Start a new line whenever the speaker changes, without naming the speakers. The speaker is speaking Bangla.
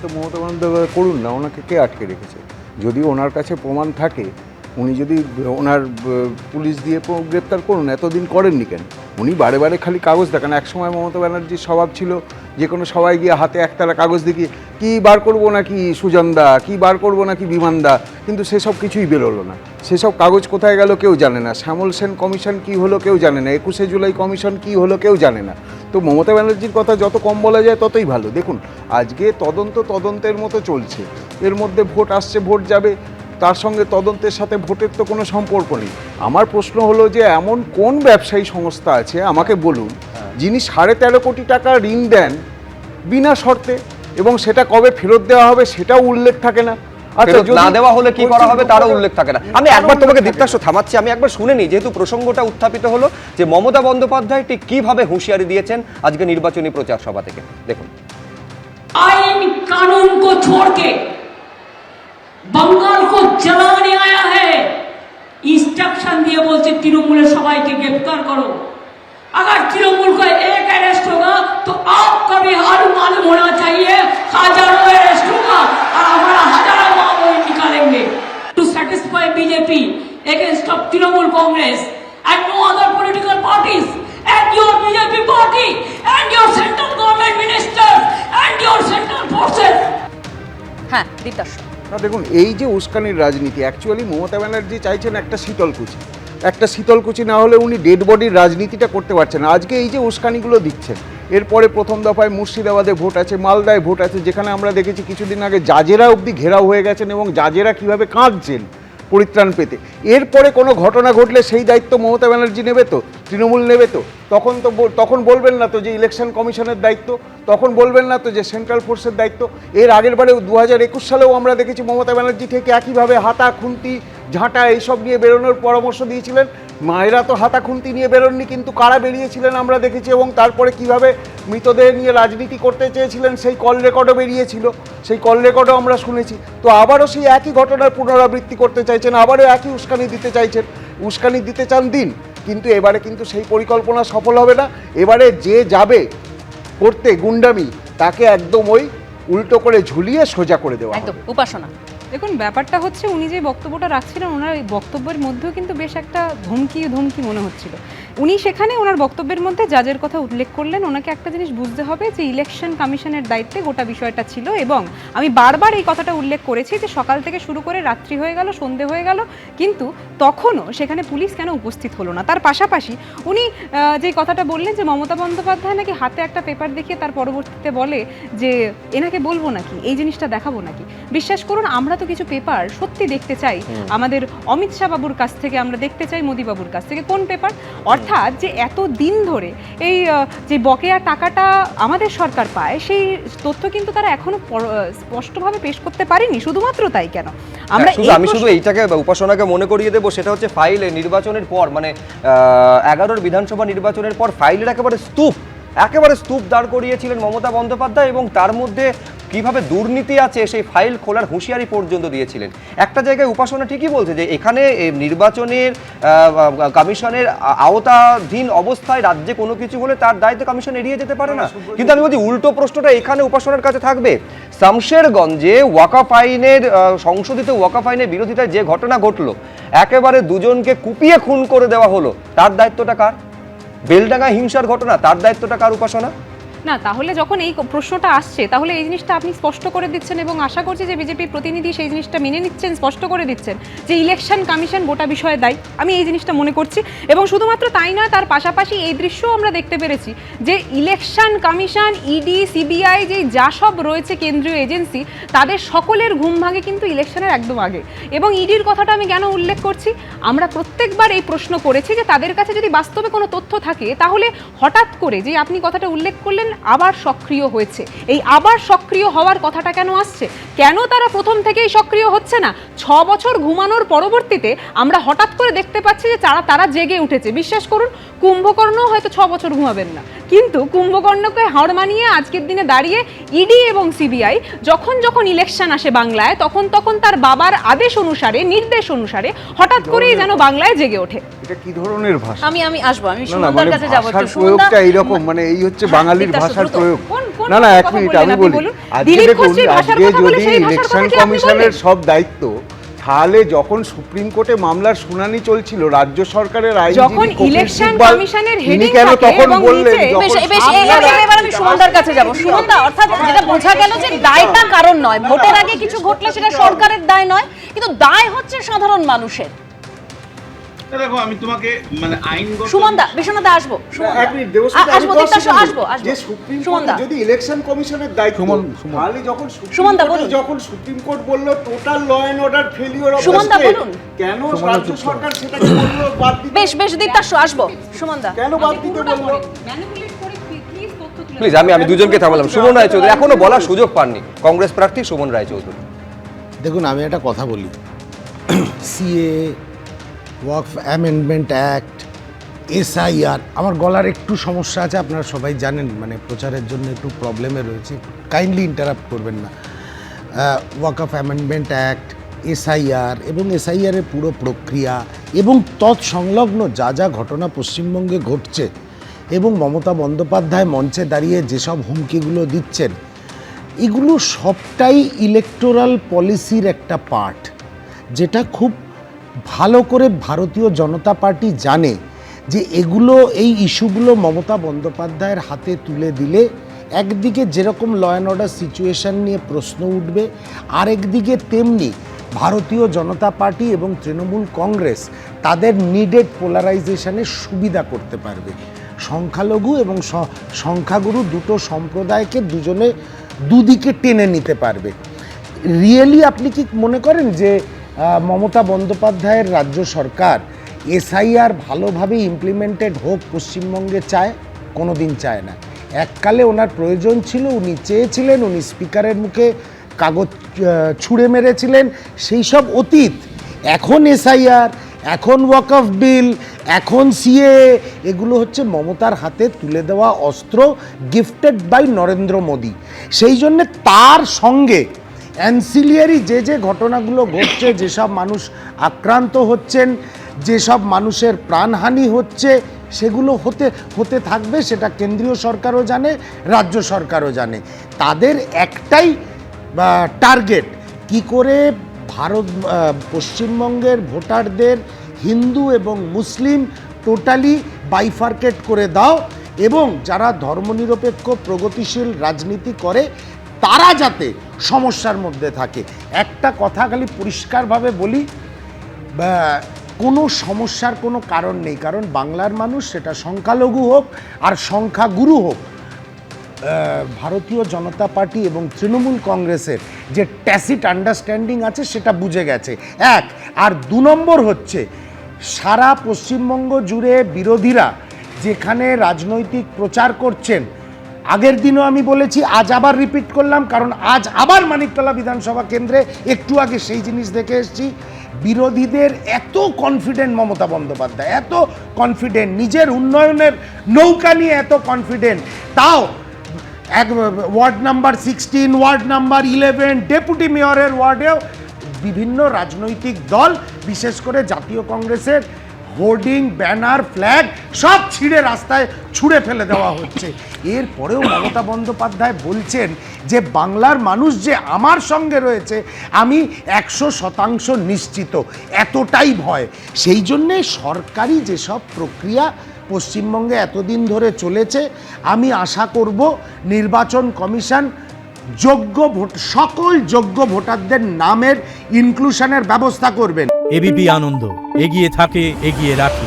তো মমতা বন্দ্যোপাধ্যায় করুন না, ওনাকে কে আটকে রেখেছে? যদি ওনার কাছে প্রমাণ থাকে, উনি যদি ওনার পুলিশ দিয়ে গ্রেপ্তার করুন, এতদিন করেননি কেন? উনি বারে বারে খালি কাগজ দেখান। একসময় মমতা ব্যানার্জির স্বভাব ছিল যে কোনো সবাই গিয়ে হাতে একতারা কাগজ দেখিয়ে কী বার করবো নাকি সুজনদা, কী বার করবো নাকি বিমানদা, কিন্তু সেসব কিছুই বেরোলো না। সেসব কাগজ কোথায় গেল কেউ জানে না। শ্যামল সেন কমিশন কী হলো কেউ জানে না। 21শে জুলাই কমিশন কী হলো কেউ জানে না। তো মমতা ব্যানার্জির কথা যত কম বলা যায় ততই ভালো। দেখুন, আজকে তদন্তের মতো চলছে, এর মধ্যে ভোট আসছে, ভোট যাবে, তার সঙ্গে তদন্তের সাথে ভোটের তো কোনো সম্পর্ক নেই। আমার প্রশ্ন হলো যে এমন কোন ব্যবসায়ী সংস্থা আছে আমাকে বলুন, যিনি 13.5 কোটি টাকা ঋণ দেন বিনা শর্তে, এবং সেটা কবে ফেরত দেওয়া হবে সেটাও উল্লেখ থাকে না।
না দেওয়া হলে কি করা হবে তারও উল্লেখ থাকে না। আমি একবার তোমাকে দীপ্তাংশ থামাচ্ছি, আমি একবার শুনে নিই, যেহেতু প্রসঙ্গটা উত্থাপিত হলো যে মমতা বন্দ্যোপাধ্যায় ঠিক কিভাবে হুঁশিয়ারি দিয়েছেন আজকে নির্বাচনী প্রচার সভা থেকে। দেখুন,
आइन कानून को छोड़ के बंगाल को जलाने आया है। इंस्ट्रक्शन दिए बोलते तृणमूल सबाई के गिरफ्तार करो। अगर तृणमूल का एक अरेस्ट होगा तो आपका भी हाल मालूम होना चाहिए। हजारों अरेस्ट होगा और हमारा हजारों मामले निकालेंगे to satisfy BJP against of Trinamool Congress and no other political parties and your BJP party and your central government ministers and your central forces.
হ্যাঁ, দীপ্তাংশ।
না, দেখুন, এই যে উস্কানির রাজনীতি, অ্যাকচুয়ালি মমতা ব্যানার্জি চাইছেন একটা শীতলকুচি। একটা শীতলকুচি না হলে উনি ডেড বডির রাজনীতিটা করতে পারছেন না। আজকে এই যে উস্কানিগুলো দিচ্ছেন, এরপরে প্রথম দফায় মুর্শিদাবাদে ভোট আছে, মালদায় ভোট আছে, যেখানে আমরা দেখেছি কিছুদিন আগে জাজেরা অবধি ঘেরাও হয়ে গেছেন এবং জাজেরা কীভাবে কাঁদছেন পরিত্রাণ পেতে। এরপরে কোনো ঘটনা ঘটলে সেই দায়িত্ব মমতা ব্যানার্জি নেবে তো, তৃণমূল নেবে তো? তখন বলবেন না তো যে ইলেকশন কমিশনের দায়িত্ব, তখন বলবেন না তো যে সেন্ট্রাল ফোর্সের দায়িত্ব। এর আগের বারে 2021 সালেও আমরা দেখেছি মমতা ব্যানার্জি থেকে একইভাবে হাতা খুন্তি ঝাঁটা এইসব নিয়ে বেরোনোর পরামর্শ দিয়েছিলেন। মায়েরা তো হাতা খুন্তি নিয়ে বেরোননি, কিন্তু কারা বেরিয়েছিলেন আমরা দেখেছি, এবং তারপরে কিভাবে মৃতদেহ নিয়ে রাজনীতি করতে চেয়েছিলেন সেই কল রেকর্ডও বেরিয়েছিল, সেই কল রেকর্ডও আমরা শুনেছি। তো আবারও সেই একই ঘটনার পুনরাবৃত্তি করতে চাইছেন, আবারও একই উস্কানি দিতে চাইছেন। উস্কানি দিতে চান দিন, কিন্তু এবারে কিন্তু সেই পরিকল্পনা সফল হবে না। এবারে যে যাবে করতে গুন্ডামি, তাকে একদম ওই উল্টো করে ঝুলিয়ে সোজা করে দেওয়া
একদম।
হবে।
উপাসনা,
দেখুন, ব্যাপারটা হচ্ছে উনি যে বক্তব্যটা রাখছিলেন, ওনার এই বক্তব্যের মধ্যেও কিন্তু বেশ একটা ধমকি মনে হচ্ছিল। উনি সেখানে ওনার বক্তব্যের মধ্যে জাজের কথা উল্লেখ করলেন। ওনাকে একটা জিনিস বুঝতে হবে যে ইলেকশন কমিশনের দায়িত্বে গোটা বিষয়টা ছিল, এবং আমি বারবার এই কথাটা উল্লেখ করেছি যে সকাল থেকে শুরু করে রাত্রি হয়ে গেল, সন্ধে হয়ে গেল, কিন্তু তখনও সেখানে পুলিশ কেন উপস্থিত হলো না। তার পাশাপাশি উনি যে কথাটা বললেন যে মমতা বন্দ্যোপাধ্যায় নাকি হাতে একটা পেপার দেখিয়ে তার পরবর্তীতে বলে যে এনাকে বলবো নাকি, এই জিনিসটা দেখাবো নাকি। বিশ্বাস করুন, আমরা তো কিছু পেপার সত্যি দেখতে চাই আমাদের অমিত শাহ বাবুর কাছ থেকে, আমরা দেখতে চাই মোদি বাবুর কাছ থেকে। কোন পেপার? অর্থাৎ যে এত দিন ধরে এই যে বকেয়া টাকাটা আমাদের সরকার পায়, সেই তথ্য কিন্তু তারা এখনো স্পষ্টভাবে পেশ করতে পারেনি। শুধুমাত্র তাই কেন,
আমি শুধু এইটাকে উপাসনাকে মনে করিয়ে দেবো, সেটা হচ্ছে ফাইলে নির্বাচনের পর, মানে 11 বিধানসভা নির্বাচনের পর ফাইলের একেবারে স্তূপ দাঁড় করিয়েছিলেন মমতা বন্দ্যোপাধ্যায়, এবং তার মধ্যে কিভাবে দুর্নীতি আছে সেই ফাইল খোলার হুঁশিয়ারি পর্যন্ত দিয়েছিলেন। একটা জায়গায় উপাসনা ঠিকই বলছে যে এখানে নির্বাচনের কমিশনের আওতাধীন অবস্থায় রাজ্যে কোনো কিছু হলে তার দায়িত্ব কমিশন এড়িয়ে যেতে পারে না। কিন্তু আমি বলছি উল্টো প্রশ্নটা এখানে উপাসনার কাছে থাকবে। শামশেরগঞ্জে ওয়াকফ আইনের সংশোধিত ওয়াকফ আইনের বিরোধিতায় যে ঘটনা ঘটলো, একেবারে দুজনকে কুপিয়ে খুন করে দেওয়া হলো, তার দায়িত্বটা কার? বেলডাঙ্গা হিংসার ঘটনা, তার দায়িত্বটা কার উপাসনা?
না, তাহলে যখন এই প্রশ্নটা আসছে, তাহলে এই জিনিসটা আপনি স্পষ্ট করে দিচ্ছেন, এবং আশা করছি যে বিজেপি প্রতিনিধি সেই জিনিসটা মেনে নিচ্ছেন, স্পষ্ট করে দিচ্ছেন যে ইলেকশন কমিশন গোটা বিষয়ে দায়ী। আমি এই জিনিসটা মনে করছি, এবং শুধুমাত্র তাই নয়, তার পাশাপাশি এই দৃশ্যও আমরা দেখতে পেরেছি যে ইলেকশন কমিশন, ইডি, সিবিআই, যে যা সব রয়েছে কেন্দ্রীয় এজেন্সি, তাদের সকলের ঘুম ভাঙে কিন্তু ইলেকশনের একদম আগে। এবং ইডির কথাটা আমি কেন উল্লেখ করছি, আমরা প্রত্যেকবার এই প্রশ্ন করেছি যে তাদের কাছে যদি বাস্তবে কোনো তথ্য থাকে, তাহলে হঠাৎ করে যে আপনি কথাটা উল্লেখ করলেন আবার সক্রিয় হয়েছে, এই আবার সক্রিয় হওয়ার কথাটা কেন আসছে? কেন তারা প্রথম থেকেই সক্রিয় হচ্ছে না? 6 বছর ঘুমানোর পরবর্তীতে আমরা হঠাৎ করে দেখতে পাচ্ছি যে তারা জেগে উঠেছে। বিশ্বাস করুন, কুম্ভকর্ণ হয়তো 6 বছর ঘুমাবেন না, কিন্তু কুম্ভকর্ণকে হাড় মানিয়ে আজকের দিনে দাঁড়িয়ে ইডি এবং সিবিআই যখন ইলেকশন আসে বাংলায়, তখন তার বাবার আদেশ অনুসারে, নির্দেশ অনুসারে হঠাৎ করেই যেন বাংলায় জেগে ওঠে।
এটা কি ধরনের ভাষা?
আমি আসবো, আমি
না না
সুমনদার
মানে
কাছে যাবো
ভাষার
একটু। সুমনদা,
প্রয়োগটা এইরকম, মানে এই হচ্ছে বাঙালির
বিদ্যাসাগর
ভাষার
দ্রুত।
প্রয়োগ।
কোন
না না এক
কথা
মিনিট
বললেন
আমি
আপনি
বলি,
বলুন?
আজকে
দিলীপ
দেখুন
ঘোষের ভাষার
আজকে
কথা বলে
যদি
সেই ভাষার
ইলেকশন
কথা কি আপনি
কমিশনের
বললেন?
সব দায়িত্ব, তাহলে যখন সুপ্রিম কোর্টে মামলার শুনানি চলছিল রাজ্য সরকারের আইনজীবী
যখন
কপিল
ইলেকশন
সিব্বল,
কমিশনের
তিনি
হেডিং
কেন
থাকে
তখন
এবং
বললেন
নিচে-
যখন
বেশ
সামনে
এবার আমি সুমনদার কাছে যাব। সুমনদা, অর্থাৎ যেটা বোঝা গেল যে দায়টা কারণ নয়, ভোটের আগে কিছু ঘটলে সেটা সরকারের দায় নয়, কিন্তু দায় হচ্ছে সাধারণ মানুষের।
দেখো আমি তোমাকে মানে আইনগত
সুমনদা, বিশ্বনাথে আসবো।
এক মিনিট দেবশ্রী, আমি
আসবো,
10
দীপ্তাশু,
সেকেন্ড
আসবো।
যে সুপ্রিম
সুমনদা।
কোর্টে যদি ইলেকশন কমিশনের দায়িত্ব, তাহলে যখন
সুমনদা, বলুন।
যখন সুপ্রিম কোর্ট বলল total law and order failure of
সুমনদা, বলুন।
কেন রাজ্য সরকার সেটাকে বলল বাদ দিতে?
বেশ দীপ্তাশু, আসবো। সুমনদা,
কেন বাদ দিতে বলল?
ম্যানিপুলেট করে প্লিজ তথ্য তুলে
প্লিজ আমি দুজনকে থামালাম। সুমন রায়চৌধুরী এখনো বলার সুযোগ পাননি, কংগ্রেস প্রার্থী সুমন রায়চৌধুরী।
দেখুন আমি একটা কথা বলি, সিএ, ওয়াকফ অ্যামেন্ডমেন্ট অ্যাক্ট, এসআইআর, আমার গলার একটু সমস্যা আছে, আপনারা সবাই জানেন, মানে প্রচারের জন্য একটু প্রবলেমে রয়েছে, কাইন্ডলি ইন্টারাপ্ট করবেন না। ওয়াকফ অ্যামেন্ডমেন্ট অ্যাক্ট, এসআইআর এবং এসআইআরের পুরো প্রক্রিয়া এবং তৎসংলগ্ন যা যা ঘটনা পশ্চিমবঙ্গে ঘটছে এবং মমতা বন্দ্যোপাধ্যায় মঞ্চে দাঁড়িয়ে যেসব হুমকিগুলো দিচ্ছেন, এগুলো সবটাই ইলেকটোরাল পলিসির একটা পার্ট, যেটা খুব ভালো করে ভারতীয় জনতা পার্টি জানে যে এগুলো, এই ইস্যুগুলো মমতা বন্দ্যোপাধ্যায়ের হাতে তুলে দিলে একদিকে যেরকম ল অ্যান্ড অর্ডার সিচুয়েশন নিয়ে প্রশ্ন উঠবে, আরেকদিকে তেমনি ভারতীয় জনতা পার্টি এবং তৃণমূল কংগ্রেস তাদের নিডেড পোলারাইজেশনের সুবিধা করতে পারবে। সংখ্যালঘু এবং সংখ্যাগুরু দুটো সম্প্রদায়কে দুদিকে টেনে নিতে পারবে। রিয়েলি আপনি কি মনে করেন যে মমতা বন্দ্যোপাধ্যায়ের রাজ্য সরকার এসআইআর ভালোভাবে ইমপ্লিমেন্টেড হোক পশ্চিমবঙ্গে চায়? কোনো দিন চায় না। এককালে ওনার প্রয়োজন ছিল, উনি চেয়েছিলেন, উনি স্পিকারের মুখে কাগজ ছুঁড়ে মেরেছিলেন, সেই সব অতীত। এখন এসআইআর, এখন ওয়াকফ বিল, এখন সিএ, এগুলো হচ্ছে মমতার হাতে তুলে দেওয়া অস্ত্র, গিফটেড বাই নরেন্দ্র মোদী। সেই জন্যে তার সঙ্গে অ্যান্সিলিয়ারি যে ঘটনাগুলো ঘটছে, যেসব মানুষ আক্রান্ত হচ্ছেন, যেসব মানুষের প্রাণহানি হচ্ছে, সেগুলো হতে থাকবে, সেটা কেন্দ্রীয় সরকারও জানে, রাজ্য সরকারও জানে। তাদের একটাই টার্গেট, কি করে পশ্চিমবঙ্গের ভোটারদের হিন্দু এবং মুসলিম টোটালি বাইফার্কেট করে দাও, এবং যারা ধর্মনিরপেক্ষ প্রগতিশীল রাজনীতি করে তারা যাতে সমস্যার মধ্যে থাকে। একটা কথা খালি পরিষ্কারভাবে বলি, কোনো সমস্যার কোনো কারণ নেই, কারণ বাংলার মানুষ, সেটা সংখ্যালঘু হোক আর সংখ্যাগুরু হোক, ভারতীয় জনতা পার্টি এবং তৃণমূল কংগ্রেসের যে ট্যাসিট আন্ডারস্ট্যান্ডিং আছে সেটা বুঝে গেছে। এক, আর 2 নম্বর হচ্ছে, সারা পশ্চিমবঙ্গ জুড়ে বিরোধীরা যেখানে রাজনৈতিক প্রচার করছেন, আগের দিনও আমি বলেছি, আজ আবার রিপিট করলাম, কারণ আজ আবার মানিকতলা বিধানসভা কেন্দ্রে একটু আগে সেই জিনিস দেখে এসেছি, বিরোধীদের এত কনফিডেন্ট মমতা বন্দ্যোপাধ্যায়, এত কনফিডেন্ট, নিজের উন্নয়নের নৌকা নিয়ে এত কনফিডেন্ট, তাও ward number 16, ward number 11, deputy মেয়রের ওয়ার্ডেও বিভিন্ন রাজনৈতিক দল, বিশেষ করে জাতীয় কংগ্রেসের হোর্ডিং, ব্যানার, ফ্ল্যাগ সব ছিঁড়ে রাস্তায় ছুঁড়ে ফেলে দেওয়া হচ্ছে। এরপরেও মমতা বন্দ্যোপাধ্যায় বলছেন যে বাংলার মানুষ যে আমার সঙ্গে রয়েছে আমি 100% নিশ্চিত, এতটাই ভয়। সেই জন্যে সরকারি যেসব প্রক্রিয়া পশ্চিমবঙ্গে এতদিন ধরে চলেছে, আমি আশা করব নির্বাচন কমিশন সকল যোগ্য ভোটারদের নামের ইনক্লুশনের ব্যবস্থা করবেন।
এবিপি আনন্দ, এগিয়ে থাকে, এগিয়ে রাখে।